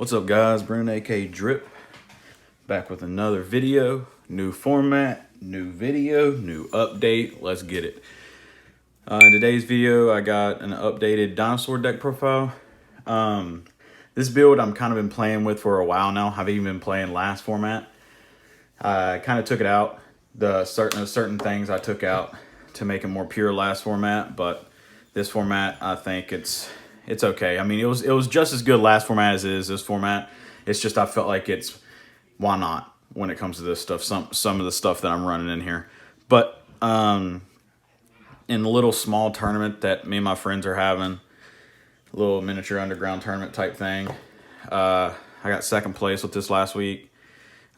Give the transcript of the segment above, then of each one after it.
What's up, guys? Brandon aka Drip back with another video. New format, new video, new update. Let's get it. In today's video I got an updated Dinosaur deck profile. This build I'm kind of been playing with for a while now. I've even been playing last format. I kind of took it out, the certain things I took out to make it more pure last format, but this format I think it's okay. I mean, it was just as good last format as it is this format. It's just I felt like it's, why not, when it comes to this stuff, some of the stuff that I'm running in here. But in the little small tournament that me and my friends are having, a little miniature underground tournament type thing, I got second place with this last week.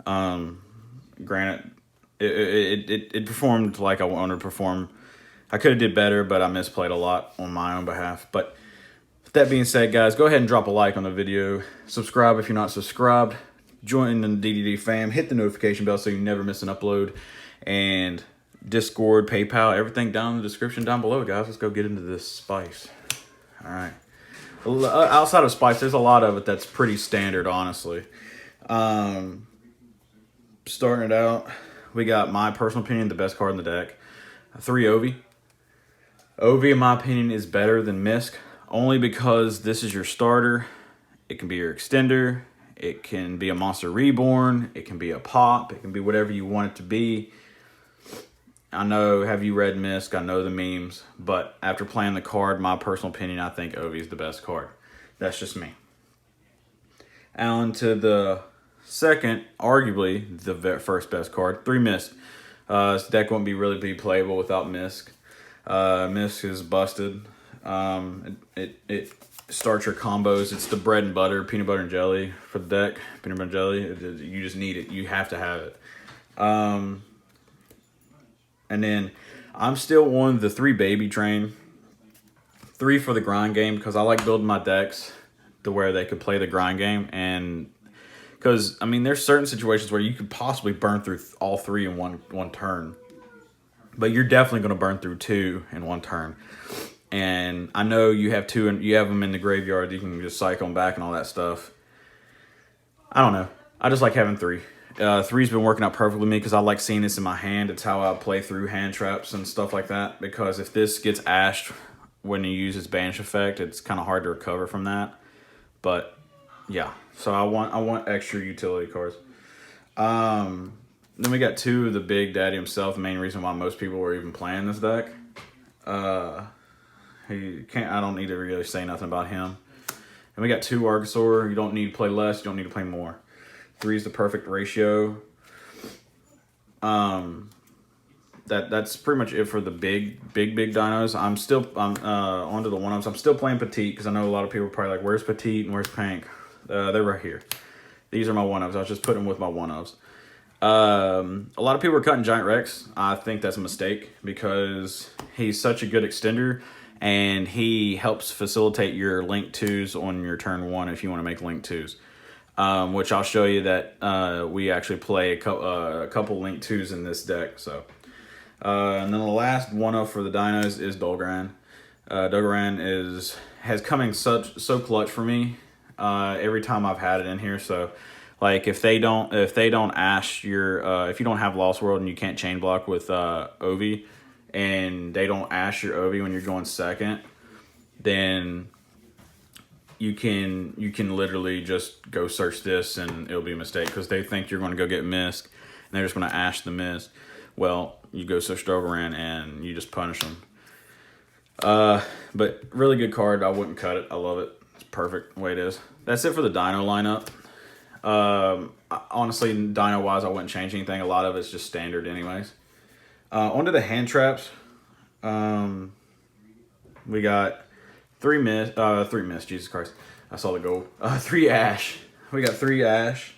Granted, it performed like I wanted to perform. I could have did better, but I misplayed a lot on my own behalf. But that being said, guys, go ahead and drop a like on the video. Subscribe if you're not subscribed. Join the DDD fam. Hit the notification bell so you never miss an upload. And Discord, PayPal, everything down in the description down below, guys. Let's go get into this spice. All right. Outside of spice, there's a lot of it that's pretty standard, honestly. Starting it out, we got, my personal opinion, the best card in the deck. 3 Ovi. Ovi, in my opinion, is better than Misk. Only because this is your starter. It can be your extender. It can be a monster reborn. It can be a pop. It can be whatever you want it to be. I know, have you read Misk? I know the memes. But after playing the card, my personal opinion, I think Ovi is the best card. That's just me. On to the second, arguably the first best card, 3 Misk. This deck wouldn't really be playable without Misk. Misk is busted. It starts your combos. It's the bread and butter, peanut butter and jelly for the deck. Peanut butter and jelly, you just need it. You have to have it. And then I'm still on the 3 baby train. 3 for the grind game, because I like building my decks to where they could play the grind game. And because, I mean, there's certain situations where you could possibly burn through all 3 in one turn. But you're definitely going to burn through 2 in one turn. And I know you have 2 and you have them in the graveyard. You can just cycle them back and all that stuff. I don't know. I just like having 3. 3's been working out perfectly with me because I like seeing this in my hand. It's how I play through hand traps and stuff like that. Because if this gets ashed when you use its banish effect, it's kind of hard to recover from that. But yeah, so I want extra utility cards. Then we got 2 of the Big Daddy himself. The main reason why most people were even playing this deck. I don't need to really say nothing about him. And we got 2 Argosaur. You don't need to play less. You don't need to play more. 3 is the perfect ratio. That's pretty much it for the big dinos. I'm onto the 1-ups. I'm still playing Petite because I know a lot of people are probably like, where's Petite and where's Pink? They're right here. These are my 1-ups. I was just putting them with my 1-ups. A lot of people are cutting Giant Rex. I think that's a mistake because he's such a good extender. And he helps facilitate your link 2s on your turn 1 if you want to make link 2s. Which I'll show you that we actually play a couple link 2s in this deck. So, and then the last 1-up for the dinos is Dolgaran. Dolgaran has come in so clutch for me every time I've had it in here. So, like if they don't ash your if you don't have Lost World and you can't chain block with Ovi, and they don't ash your Ovi when you're going second, then you can literally just go search this and it'll be a mistake because they think you're going to go get Misk and they're just going to ash the Misk. Well, you go search Dragoon and you just punish them. But really good card. I wouldn't cut it. I love it. It's perfect the way it is. That's it for the Dino lineup. Honestly, Dino wise, I wouldn't change anything. A lot of it's just standard anyways. Onto the hand traps. We got 3 Miss, Jesus Christ. I saw the gold. 3 Ash. We got 3 Ash.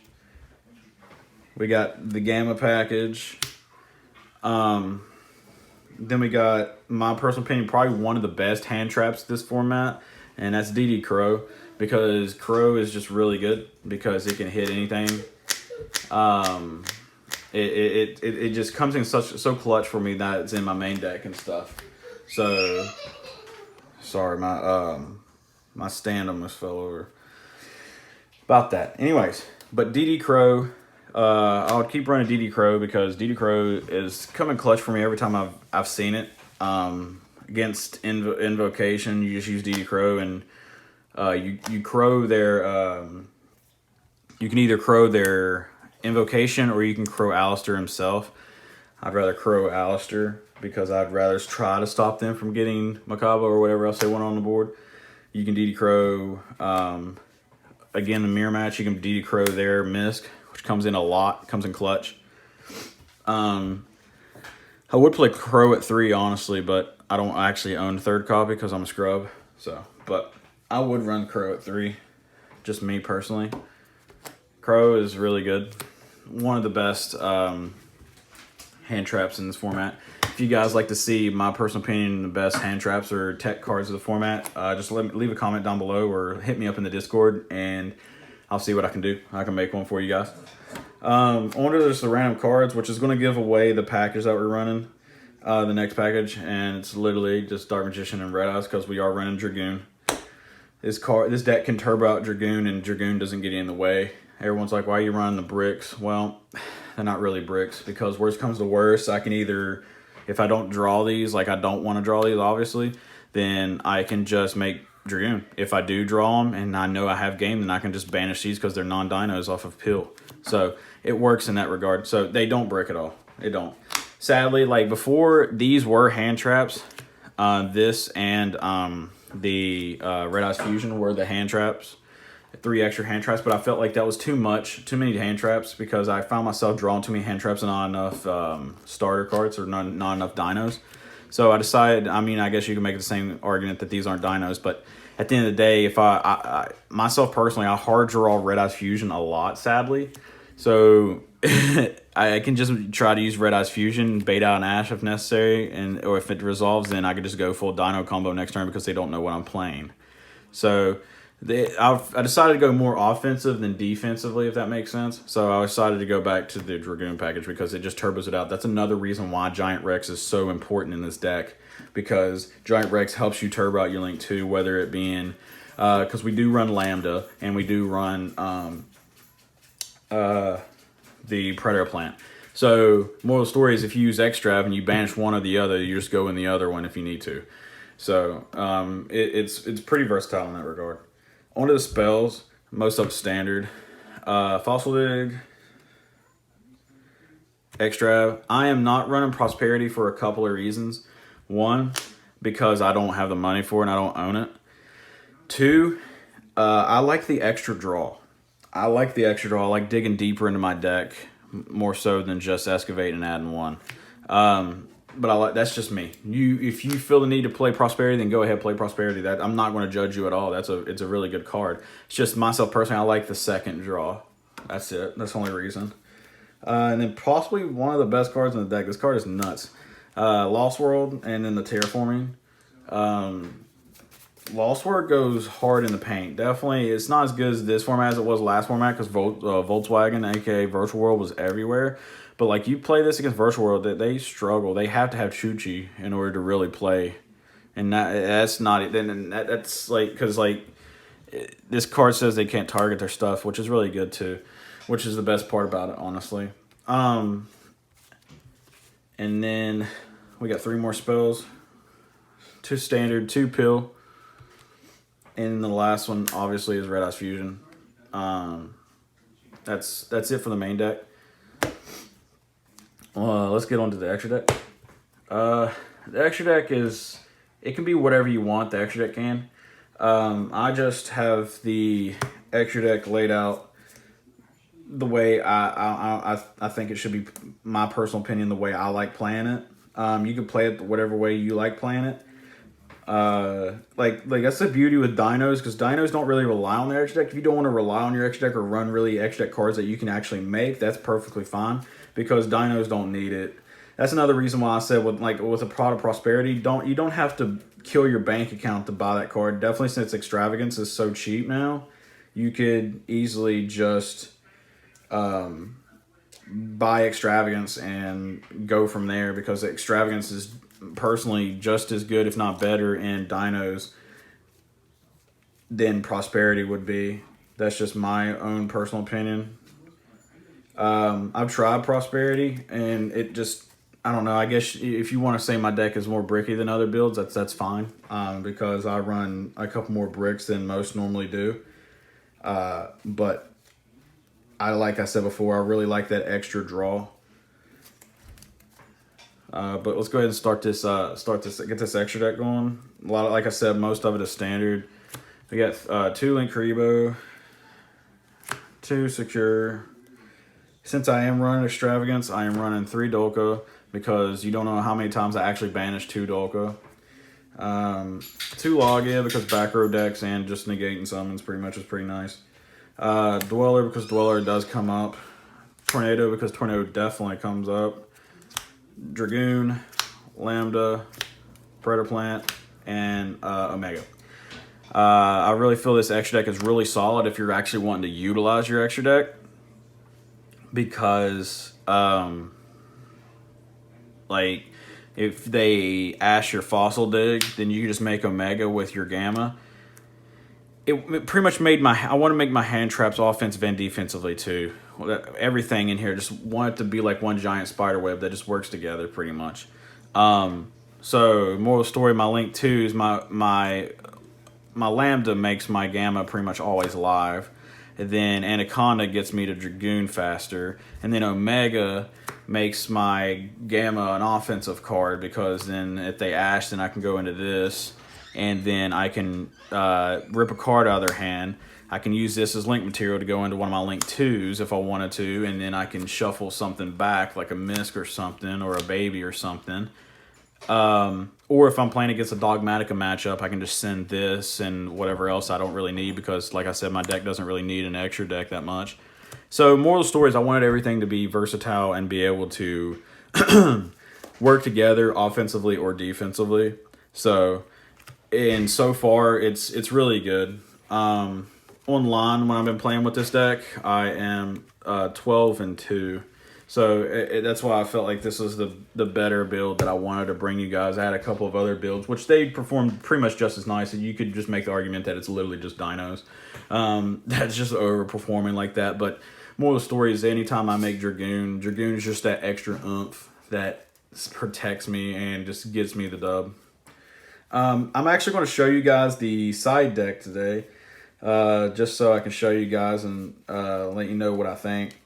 We got the Gamma package. Then we got, my personal opinion, probably one of the best hand traps this format, and that's DD Crow, because Crow is just really good because it can hit anything. It just comes in so clutch for me that it's in my main deck and stuff. So sorry, my stand almost fell over. about that. Anyways, but DD Crow, I would keep running DD Crow because DD Crow is coming clutch for me every time I've seen it. Against Invocation, you just use DD Crow, and you crow their you can either crow their Invocation or you can crow Alistair himself. I'd rather crow Alistair because I'd rather try to stop them from getting Makaba or whatever else they want on the board. You can DD Crow, again, the mirror match, you can DD Crow their Misk, which comes in a lot, comes in clutch. I would play Crow at 3, honestly, but I don't actually own third copy because I'm a scrub. So, but I would run Crow at 3, just me personally. Crow is really good. One of the best hand traps in this format. If you guys like to see my personal opinion, the best hand traps or tech cards of the format, just leave a comment down below or hit me up in the Discord and I'll see what I can do. I can make one for you guys. On to just the random cards, which is going to give away the package that we're running, the next package, and it's literally just Dark Magician and Red Eyes because we are running Dragoon. This deck can turbo out Dragoon, and Dragoon doesn't get in the way. Everyone's like, why are you running the bricks? Well, they're not really bricks because worst comes to worst, I can either, if I don't draw these, like I don't want to draw these obviously, then I can just make Dragoon. If I do draw them and I know I have game, then I can just banish these because they're non-dinos off of Pill. So it works in that regard. So they don't brick at all. They don't. Sadly, like before, these were hand traps. This and the Red Eyes Fusion were the hand traps. 3 extra hand traps, but I felt like that was too many hand traps because I found myself drawing too many hand traps and not enough starter cards or not enough dinos. So I decided, I mean, I guess you can make the same argument that these aren't dinos, but at the end of the day, if I myself personally, I hard draw Red Eyes Fusion a lot, sadly. So I can just try to use Red Eyes Fusion, bait out an Ash if necessary, or if it resolves, then I could just go full dino combo next turn because they don't know what I'm playing. So I decided to go more offensive than defensively, if that makes sense. So I decided to go back to the Dragoon package because it just turbos it out. That's another reason why Giant Rex is so important in this deck, because Giant Rex helps you turbo out your Link 2, whether it being, because we do run Lambda and we do run the Predator Plant. So moral of the story is if you use Extrav and you banish one or the other, you just go in the other one if you need to. So it's pretty versatile in that regard. On to the spells, most of standard. Fossil Dig, Extrav. I am not running Prosperity for a couple of reasons. 1, because I don't have the money for it and I don't own it. 2, I like the extra draw. I like digging deeper into my deck more so than just excavating and adding 1. But that's just me. If you feel the need to play Prosperity, then go ahead, play Prosperity. That I'm not going to judge you at all. It's a really good card. It's just myself personally, I like the second draw. That's it. That's the only reason. And then possibly one of the best cards in the deck. This card is nuts. Lost World and then the Terraforming. Lost World goes hard in the paint. Definitely, it's not as good as this format as it was last format because Volkswagen, aka Virtual World, was everywhere. But like you play this against Virtual World, they struggle. They have to have Chuchi in order to really play, and that's not. Then that's like because like this card says they can't target their stuff, which is really good too, which is the best part about it, honestly. And then we got 3 more spells, 2 standard, 2 pill, and the last one obviously is Red Eyes Fusion. That's it for the main deck. Let's get on to the extra deck. The extra deck it can be whatever you want, the extra deck can. I just have the extra deck laid out the way I think it should be, my personal opinion, the way I like playing it. You can play it whatever way you like playing it. Like that's the beauty with dinos, because dinos don't really rely on their extra deck. If you don't want to rely on your extra deck or run really extra deck cards that you can actually make, that's perfectly fine, because dinos don't need it. That's another reason why I said with a Pot of Prosperity, you don't have to kill your bank account to buy that card. Definitely, since Extravagance is so cheap now, you could easily just buy Extravagance and go from there, because Extravagance is personally just as good, if not better, in dinos than Prosperity would be. That's just my own personal opinion. I've tried Prosperity, and it just, I don't know. I guess if you want to say my deck is more bricky than other builds, that's fine. Because I run a couple more bricks than most normally do. But like I said before, I really like that extra draw. But let's go ahead and get this extra deck going. A lot of, like I said, most of it is standard. We got 2 Link Karibo, 2 Secure. Since I am running Extravagance, I am running 3 Dolka because you don't know how many times I actually banished 2 Dolka. 2 Logia because back row decks and just negating summons pretty much is pretty nice. Dweller because Dweller does come up. Tornado because Tornado definitely comes up. Dragoon, Lambda, Predator Plant, and Omega. I really feel this extra deck is really solid if you're actually wanting to utilize your extra deck. Because, like, if they ash your Fossil Dig, then you can just make Omega with your Gamma. It pretty much made I want to make my hand traps offensive and defensively too. Everything in here, just want it to be like one giant spider web that just works together pretty much. So, moral story, my Link 2 is my Lambda makes my Gamma pretty much always live. And then Anaconda gets me to Dragoon faster. And then Omega makes my Gamma an offensive card because then if they ash, then I can go into this. And then I can rip a card out of their hand. I can use this as link material to go into one of my Link 2s if I wanted to. And then I can shuffle something back like a Misk or something or a Baby or something. Or if I'm playing against a Dogmatica matchup, I can just send this and whatever else I don't really need because, like I said, my deck doesn't really need an extra deck that much. So, moral of the story is I wanted everything to be versatile and be able to work together offensively or defensively. So, and so far, it's really good. Online, when I've been playing with this deck, I am 12-2. So that's why I felt like this was the better build that I wanted to bring you guys. I had a couple of other builds, which they performed pretty much just as nice. And you could just make the argument that it's literally just dinos. That's just overperforming like that. But moral of the story is anytime I make Dragoon is just that extra oomph that protects me and just gets me the dub. I'm actually going to show you guys the side deck today. Just so I can show you guys and let you know what I think.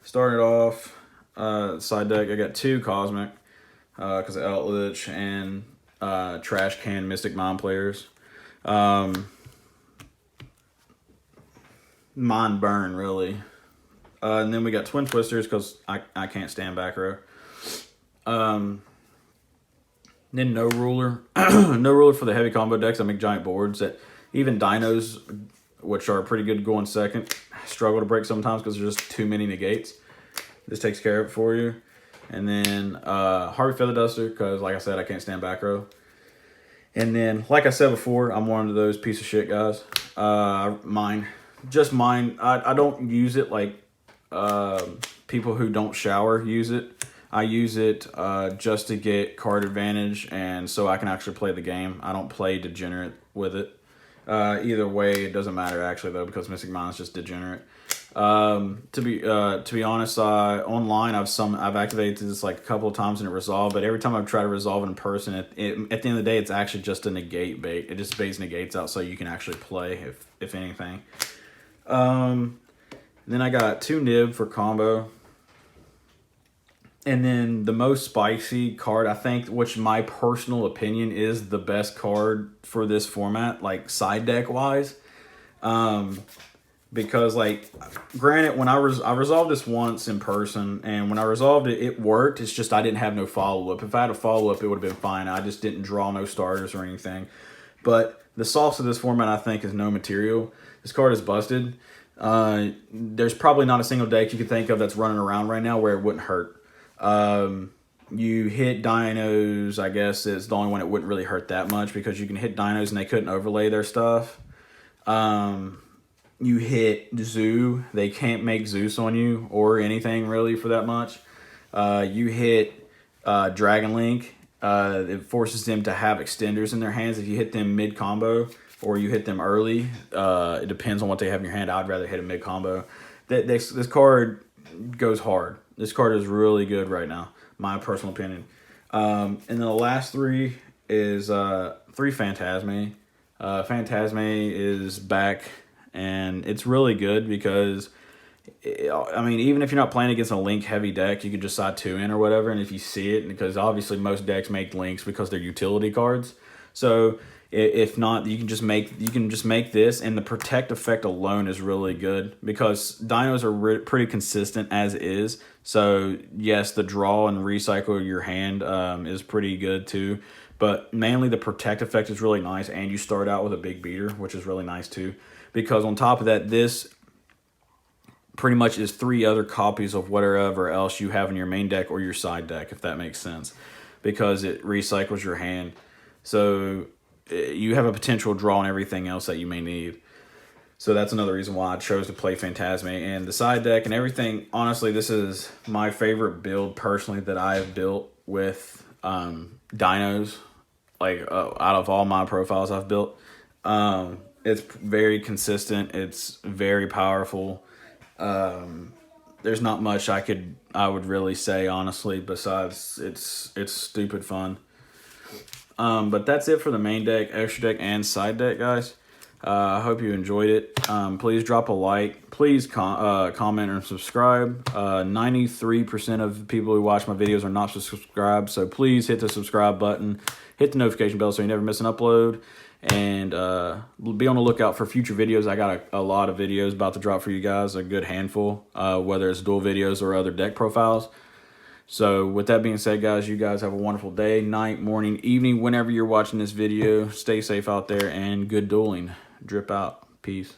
Started off side deck. I got 2 Cosmic because of Outlich and Trash Can Mystic Mind players. Mind Burn really. And then we got Twin Twisters because I can't stand back row. Then No Ruler. No Ruler for the heavy combo decks. I make giant boards that even Dinos, which are pretty good going second, struggle to break sometimes because there's just too many negates. This takes care of it for you. And then Harvey Feather Duster, because like I said, I can't stand back row. And then, like I said before, I'm one of those piece of shit guys. Mine. I don't use it like people who don't shower use it. I use it just to get card advantage and so I can actually play the game. I don't play degenerate with it. Either way, it doesn't matter actually though because Mystic Mind is just degenerate. To be honest, online I've activated this like a couple of times and it resolved, but every time I've tried to resolve it in person, at the end of the day, it's actually just a negate bait. It just baits negates out so you can actually play if anything. Then I got 2 Nib for combo. And then the most spicy card, I think, which my personal opinion is the best card for this format, like side deck wise. Because like, granted, when I resolved this once in person, and when I resolved it, it worked. It's just I didn't have no follow-up. If I had a follow-up, it would have been fine. I just didn't draw no starters or anything. But the sauce of this format, I think, is no material. This card is busted. There's probably not a single deck you can think of that's running around right now where it wouldn't hurt. You hit dinos, I guess it's the only one it wouldn't really hurt that much because you can hit dinos and they couldn't overlay their stuff. You hit Zoo, they can't make Zeus on you or anything really for that much. You hit Dragon Link, it forces them to have extenders in their hands. If you hit them mid-combo or you hit them early, it depends on what they have in your hand. I'd rather hit a mid-combo. This card goes hard. This card is really good right now, my personal opinion. And then the last three is 3 Phantasme. Phantasme is back, and it's really good because, I mean, even if you're not playing against a link heavy deck, you can just side 2 in or whatever, and if you see it, because obviously most decks make links because they're utility cards. So if not, you can just make this, and the protect effect alone is really good because dinos are pretty consistent as is. So yes, the draw and recycle your hand is pretty good too, but mainly the protect effect is really nice, and you start out with a big beater, which is really nice too, because on top of that, this pretty much is 3 other copies of whatever else you have in your main deck or your side deck, if that makes sense, because it recycles your hand. So you have a potential draw on everything else that you may need. So that's another reason why I chose to play Phantasme. And the side deck and everything, honestly, this is my favorite build personally that I have built with dinos. Like out of all my profiles I've built, it's very consistent. It's very powerful. There's not much I would really say honestly, besides it's stupid fun. But that's it for the main deck, extra deck, and side deck, guys. I hope you enjoyed it. Please drop a like. Please comment and subscribe. 93% of people who watch my videos are not subscribed, so please hit the subscribe button. Hit the notification bell so you never miss an upload. And be on the lookout for future videos. I got a lot of videos about to drop for you guys, a good handful, whether it's dual videos or other deck profiles. So with that being said, guys, you guys have a wonderful day, night, morning, evening, whenever you're watching this video. Stay safe out there, and good dueling. Drip out. Peace.